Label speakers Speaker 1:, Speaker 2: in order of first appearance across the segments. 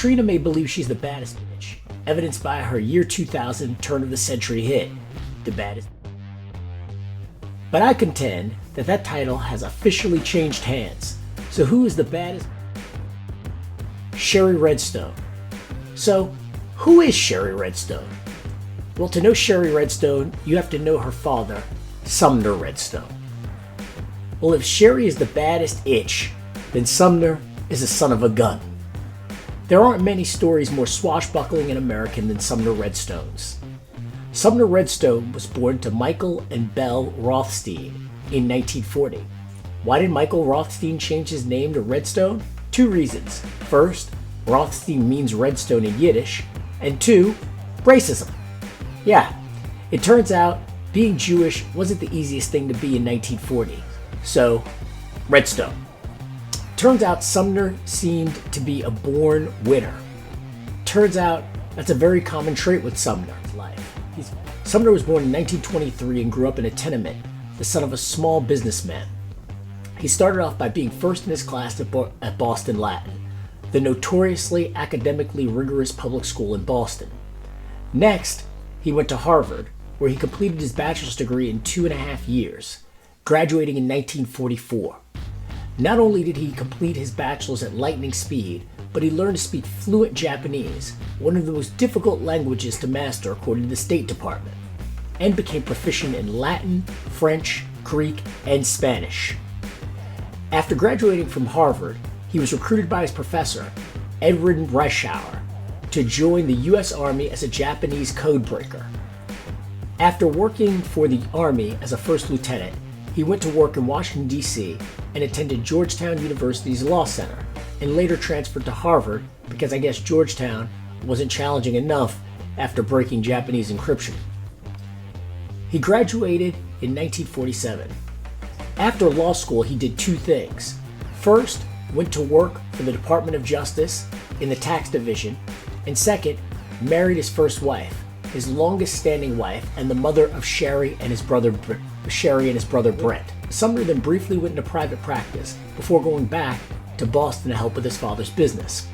Speaker 1: Trina may believe she's the baddest bitch, evidenced by her year 2000 turn of the century hit, The Baddest. But I contend that that title has officially changed hands. So who is the baddest? Shari Redstone. So, who is Shari Redstone? Well, to know Shari Redstone, you have to know her father, Sumner Redstone. Well, if Shari is the baddest itch, then Sumner is a son of a gun. There aren't many stories more swashbuckling and American than Sumner Redstone's. Sumner Redstone was born to Michael and Belle Rothstein in 1940. Why did Michael Rothstein change his name to Redstone? Two reasons. First, Rothstein means redstone in Yiddish, and two, racism. Yeah, it turns out being Jewish wasn't the easiest thing to be in 1940, so Redstone. Turns out Sumner seemed to be a born winner. Turns out that's a very common trait with Sumner's life. Sumner was born in 1923 and grew up in a tenement, the son of a small businessman. He started off by being first in his class at Boston Latin, the notoriously academically rigorous public school in Boston. Next, he went to Harvard, where he completed his bachelor's degree in 2.5 years, graduating in 1944. Not only did he complete his bachelor's at lightning speed, but he learned to speak fluent Japanese, one of the most difficult languages to master according to the State Department, and became proficient in Latin, French, Greek, and Spanish. After graduating from Harvard, he was recruited by his professor, Edwin Reischauer, to join the U.S. Army as a Japanese codebreaker. After working for the Army as a first lieutenant, he went to work in Washington, D.C. and attended Georgetown University's Law Center, and later transferred to Harvard because I guess Georgetown wasn't challenging enough after breaking Japanese encryption. He graduated in 1947. After law school, he did two things. First, went to work for the Department of Justice in the tax division, and second, married his first wife, his longest-standing wife, and the mother of Shari and his brother Brent. Sumner then briefly went into private practice before going back to Boston to help with his father's business.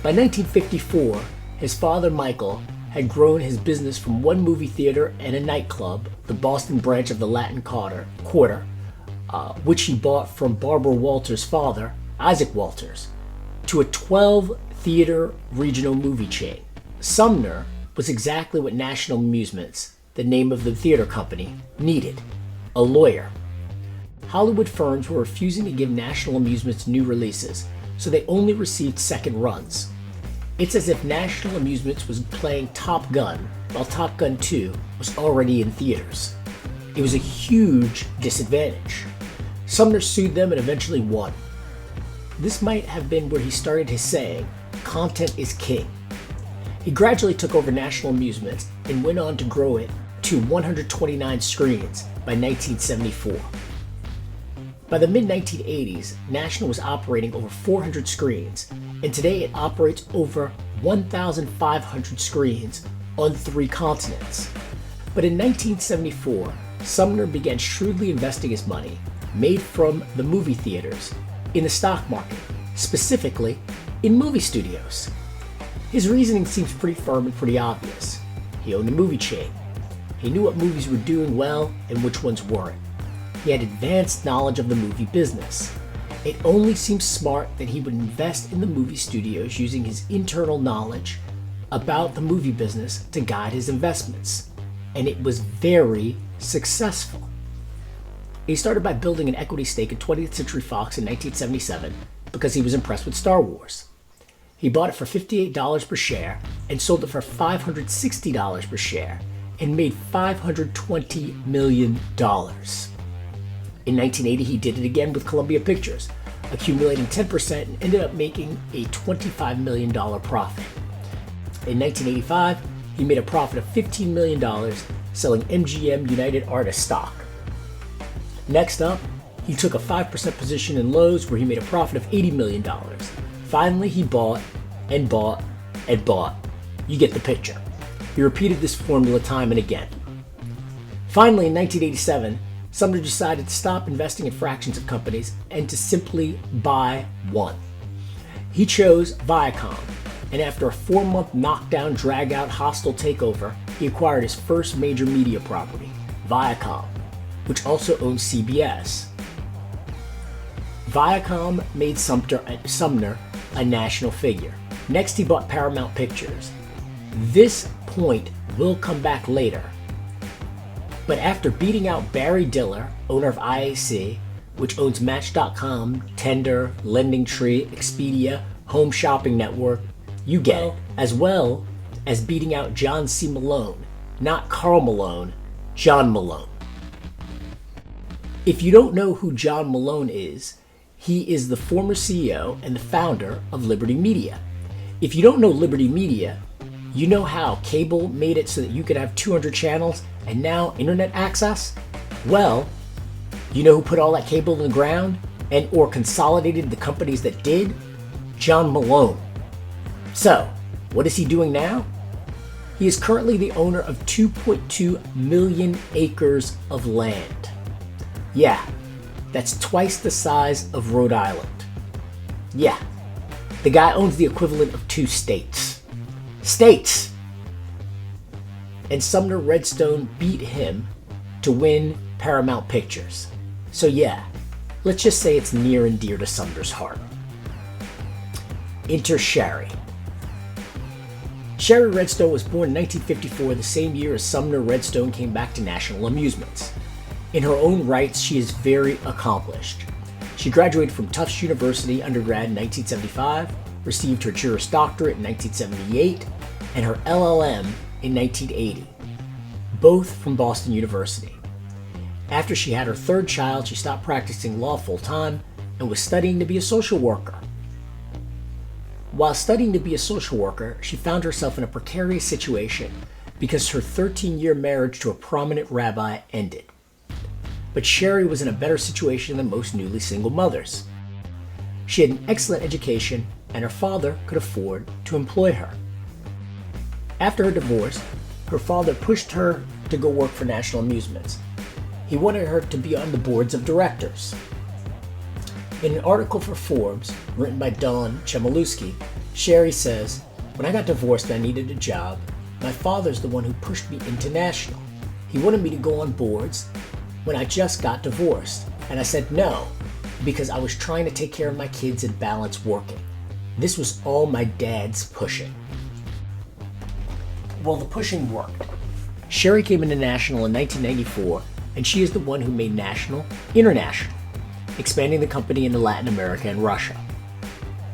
Speaker 1: By 1954, his father Michael had grown his business from one movie theater and a nightclub, the Boston branch of the Latin Quarter, which he bought from Barbara Walters' father, Isaac Walters, to a 12-theater regional movie chain. Sumner was exactly what National Amusements, the name of the theater company, needed: a lawyer. Hollywood firms were refusing to give National Amusements new releases, so they only received second runs. It's as if National Amusements was playing Top Gun, while Top Gun 2 was already in theaters. It was a huge disadvantage. Sumner sued them and eventually won. This might have been where he started his saying, "Content is king." He gradually took over National Amusements and went on to grow it to 129 screens by 1974. By the mid-1980s, National was operating over 400 screens, and today it operates over 1,500 screens on 3 continents. But in 1974, Sumner began shrewdly investing his money, made from the movie theaters, in the stock market, specifically in movie studios. His reasoning seems pretty firm and pretty obvious. He owned a movie chain. He knew what movies were doing well and which ones weren't. He had advanced knowledge of the movie business. It only seems smart that he would invest in the movie studios using his internal knowledge about the movie business to guide his investments. And it was very successful. He started by building an equity stake in 20th Century Fox in 1977 because he was impressed with Star Wars. He bought it for $58 per share and sold it for $560 per share and made $520 million. In 1980, he did it again with Columbia Pictures, accumulating 10% and ended up making a $25 million profit. In 1985, he made a profit of $15 million selling MGM United Artists stock. Next up, he took a 5% position in Lowe's where he made a profit of $80 million. Finally, he bought and bought and bought. You get the picture. He repeated this formula time and again. Finally, in 1987, Sumner decided to stop investing in fractions of companies and to simply buy one. He chose Viacom, and after a 4-month knockdown, drag-out, hostile takeover, he acquired his first major media property, Viacom, which also owns CBS. Viacom made Sumner a national figure. Next, he bought Paramount Pictures. This point will come back later. But after beating out Barry Diller, owner of IAC, which owns Match.com, Tinder, LendingTree, Expedia, Home Shopping Network, you get it, as well as beating out John C. Malone, not Karl Malone, John Malone. If you don't know who John Malone is, he is the former CEO and the founder of Liberty Media. If you don't know Liberty Media, you know how cable made it so that you could have 200 channels and now internet access? Well, you know who put all that cable in the ground and or consolidated the companies that did? John Malone. So, what is he doing now? He is currently the owner of 2.2 million acres of land. Yeah, that's twice the size of Rhode Island. Yeah, the guy owns the equivalent of 2 states. States! And Sumner Redstone beat him to win Paramount Pictures. So yeah, let's just say it's near and dear to Sumner's heart. Enter Shari. Shari Redstone was born in 1954, the same year as Sumner Redstone came back to National Amusements. In her own rights, she is very accomplished. She graduated from Tufts University undergrad in 1975, received her Juris Doctorate in 1978, and her LLM in 1980, both from Boston University. After she had her 3rd child, she stopped practicing law full-time and was studying to be a social worker. While studying to be a social worker, she found herself in a precarious situation because her 13-year marriage to a prominent rabbi ended. But Shari was in a better situation than most newly single mothers. She had an excellent education, and her father could afford to employ her. After her divorce, her father pushed her to go work for National Amusements. He wanted her to be on the boards of directors. In an article for Forbes, written by Don Chmielewski, Shari says, "When I got divorced and I needed a job, my father's the one who pushed me into National. He wanted me to go on boards when I just got divorced, and I said no, because I was trying to take care of my kids and balance working. This was all my dad's pushing." Well, the pushing worked. Shari came into National in 1994, and she is the one who made National international, expanding the company into Latin America and Russia.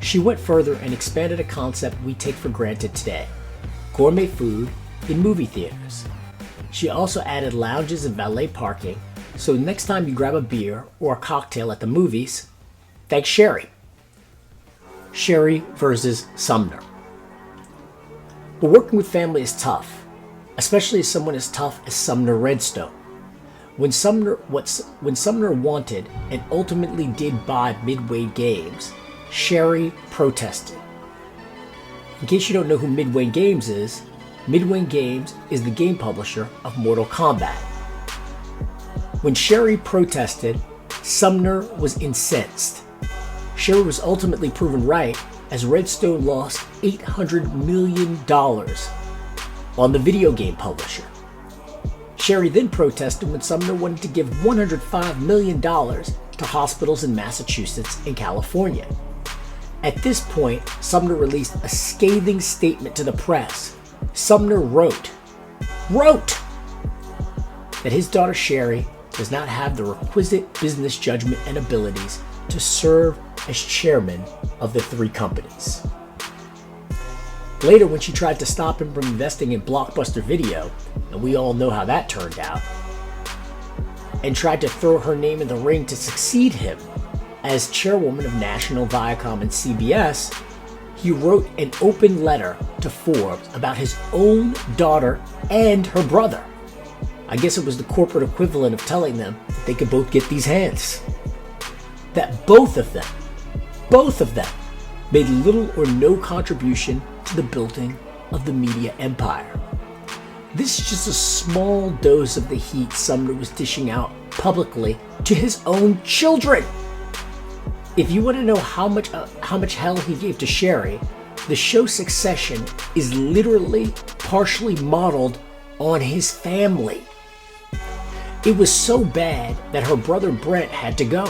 Speaker 1: She went further and expanded a concept we take for granted today: gourmet food in movie theaters. She also added lounges and valet parking, so next time you grab a beer or a cocktail at the movies, thanks Shari. Shari versus Sumner. But working with family is tough, especially as someone as tough as Sumner Redstone. When Sumner wanted and ultimately did buy Midway Games, Shari protested. In case you don't know who Midway Games is the game publisher of Mortal Kombat. When Shari protested, Sumner was incensed. Shari was ultimately proven right, as Redstone lost $800 million on the video game publisher. Shari then protested when Sumner wanted to give $105 million to hospitals in Massachusetts and California. At this point, Sumner released a scathing statement to the press. Sumner wrote that his daughter Shari does not have the requisite business judgment and abilities to serve as chairman of the 3 companies. Later, when she tried to stop him from investing in Blockbuster Video, and we all know how that turned out, and tried to throw her name in the ring to succeed him as chairwoman of National, Viacom, and CBS, he wrote an open letter to Forbes about his own daughter and her brother. I guess it was the corporate equivalent of telling them that they could both get these hands. That both of them made little or no contribution to the building of the media empire. This is just a small dose of the heat Sumner was dishing out publicly to his own children. If you want to know how much hell he gave to Shari, the show Succession is literally partially modeled on his family. It was so bad that her brother Brent had to go.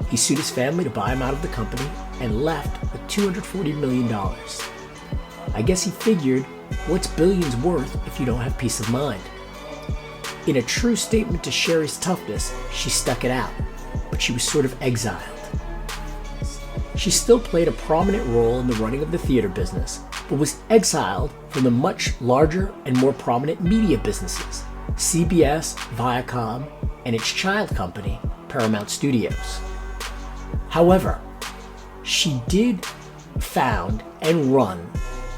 Speaker 1: He sued his family to buy him out of the company and left with $240 million. I guess he figured, what's billions worth if you don't have peace of mind? In a true statement to Shari's toughness, she stuck it out, but she was sort of exiled. She still played a prominent role in the running of the theater business, but was exiled from the much larger and more prominent media businesses, CBS, Viacom, and its child company, Paramount Studios. However, she did found and run,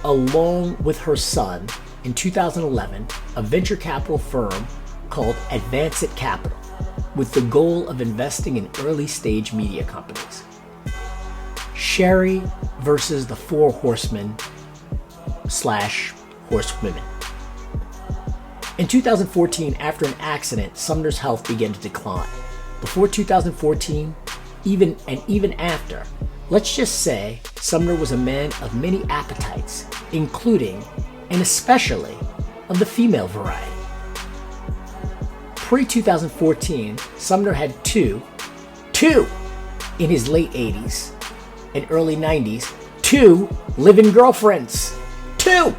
Speaker 1: along with her son, in 2011, a venture capital firm called Advanced Capital, with the goal of investing in early-stage media companies. Shari versus the Four Horsemen / Horsewomen. In 2014, after an accident, Sumner's health began to decline. Before 2014, even after, let's just say Sumner was a man of many appetites, including, and especially, of the female variety. Pre-2014, Sumner had two in his late 80s and early 90s, 2 live-in girlfriends. 2!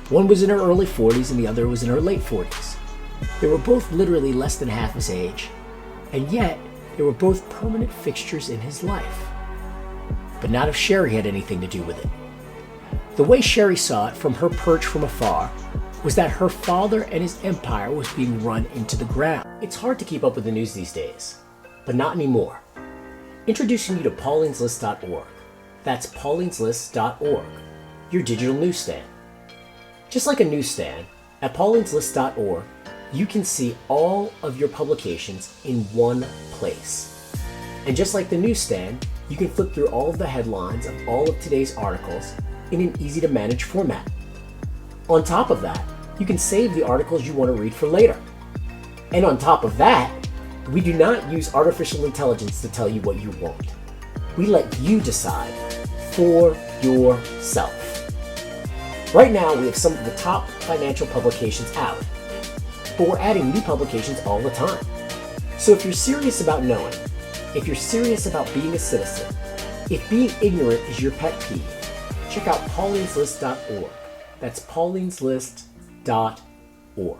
Speaker 1: One was in her early 40s and the other was in her late 40s. They were both literally less than half his age, and yet they were both permanent fixtures in his life. But not if Shari had anything to do with it. The way Shari saw it from her perch from afar was that her father and his empire was being run into the ground. It's hard to keep up with the news these days, but not anymore. Introducing you to paulineslist.org. That's paulineslist.org, your digital newsstand. Just like a newsstand, at paulineslist.org, you can see all of your publications in one place. And just like the newsstand, you can flip through all of the headlines of all of today's articles in an easy-to-manage format. On top of that, you can save the articles you want to read for later. And on top of that, we do not use artificial intelligence to tell you what you want. We let you decide for yourself. Right now, we have some of the top financial publications out, but we're adding new publications all the time. So if you're serious about knowing, if you're serious about being a citizen, if being ignorant is your pet peeve, check out paulineslist.org. That's paulineslist.org.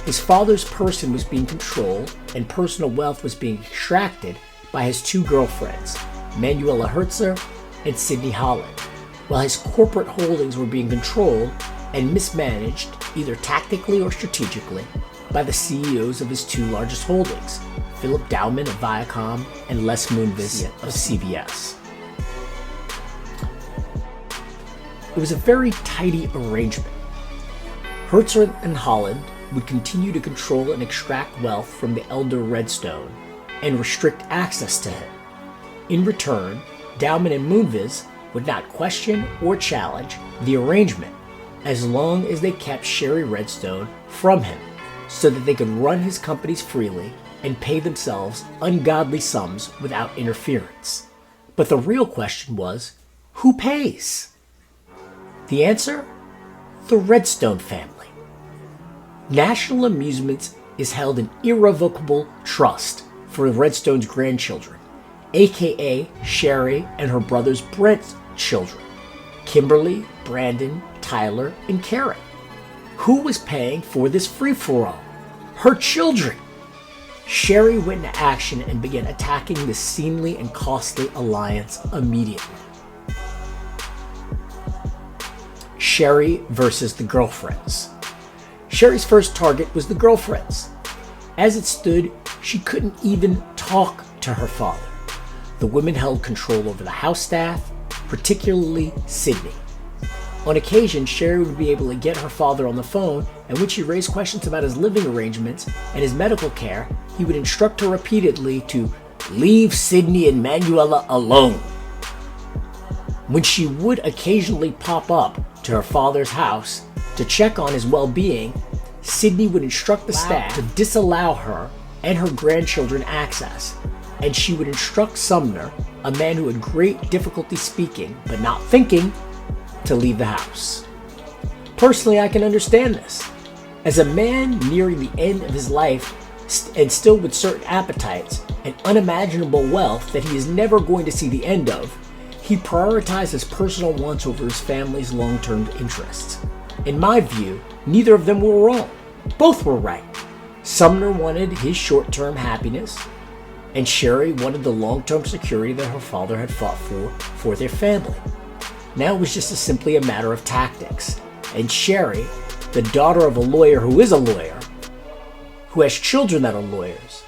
Speaker 1: His father's person was being controlled and personal wealth was being extracted by his 2 girlfriends, Manuela Hertzer and Sydney Holland, while his corporate holdings were being controlled and mismanaged, either tactically or strategically, by the CEOs of his 2 largest holdings, Philip Dowman of Viacom and Les Moonves of CBS. It was a very tidy arrangement. Hertzer and Holland would continue to control and extract wealth from the elder Redstone and restrict access to him. In return, Dowman and Moonves would not question or challenge the arrangement as long as they kept Shari Redstone from him so that they could run his companies freely and pay themselves ungodly sums without interference. But the real question was, who pays? The answer? The Redstone family. National Amusements is held in irrevocable trust for Redstone's grandchildren, aka Shari and her brothers Brent's children, Kimberly, Brandon, Tyler, and Karen. Who was paying for this free-for-all? Her children. Shari went into action and began attacking this seemingly and costly alliance immediately. Shari versus the girlfriends. Shari's first target was the girlfriends. As it stood, she couldn't even talk to her father. The women held control over the house staff, particularly Sydney. On occasion, Shari would be able to get her father on the phone, and when she raised questions about his living arrangements and his medical care, he would instruct her repeatedly to leave Sydney and Manuela alone. When she would occasionally pop up to her father's house to check on his well-being, Sydney would instruct the staff to disallow her and her grandchildren access, and she would instruct Sumner, a man who had great difficulty speaking but not thinking, to leave the house. Personally, I can understand this. As a man nearing the end of his life and still with certain appetites and unimaginable wealth that he is never going to see the end of, he prioritized his personal wants over his family's long-term interests. In my view, neither of them were wrong. Both were right. Sumner wanted his short-term happiness, and Shari wanted the long-term security that her father had fought for their family. Now it was just simply a matter of tactics, and Shari, the daughter of a lawyer who is a lawyer, who has children that are lawyers,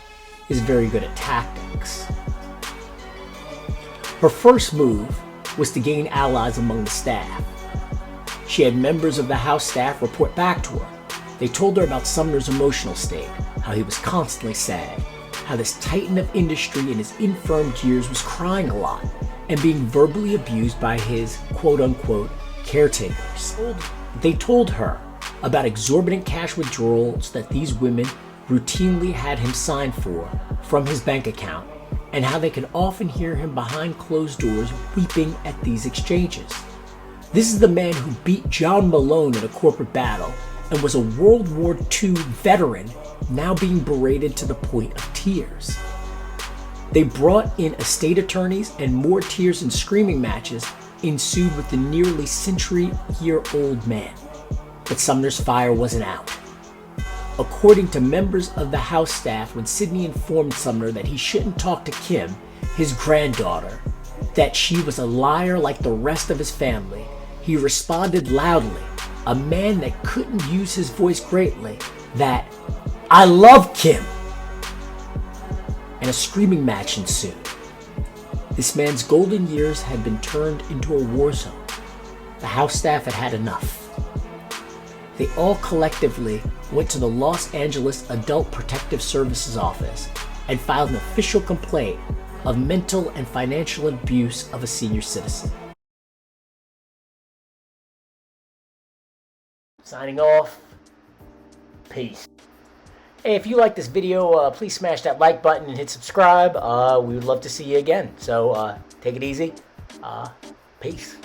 Speaker 1: is very good at tactics. Her first move was to gain allies among the staff. She had members of the house staff report back to her. They told her about Sumner's emotional state, how he was constantly sad, how this titan of industry in his infirmed years was crying a lot and being verbally abused by his quote-unquote caretakers. They told her about exorbitant cash withdrawals that these women routinely had him sign for from his bank account, and how they could often hear him behind closed doors weeping at these exchanges. This is the man who beat John Malone in a corporate battle and was a World War II veteran, now being berated to the point of tears. They brought in estate attorneys, and more tears and screaming matches ensued with the nearly century-year-old man. But Sumner's fire wasn't out. According to members of the house staff, when Sidney informed Sumner that he shouldn't talk to Kim, his granddaughter, that she was a liar like the rest of his family, he responded loudly, a man that couldn't use his voice greatly, that "I love Kim!" And a screaming match ensued. This man's golden years had been turned into a war zone. The house staff had had enough. They all collectively went to the Los Angeles Adult Protective Services office and filed an official complaint of mental and financial abuse of a senior citizen. Signing off. Peace. Hey, if you like this video, please smash that like button and hit subscribe. We would love to see you again. So take it easy. Peace.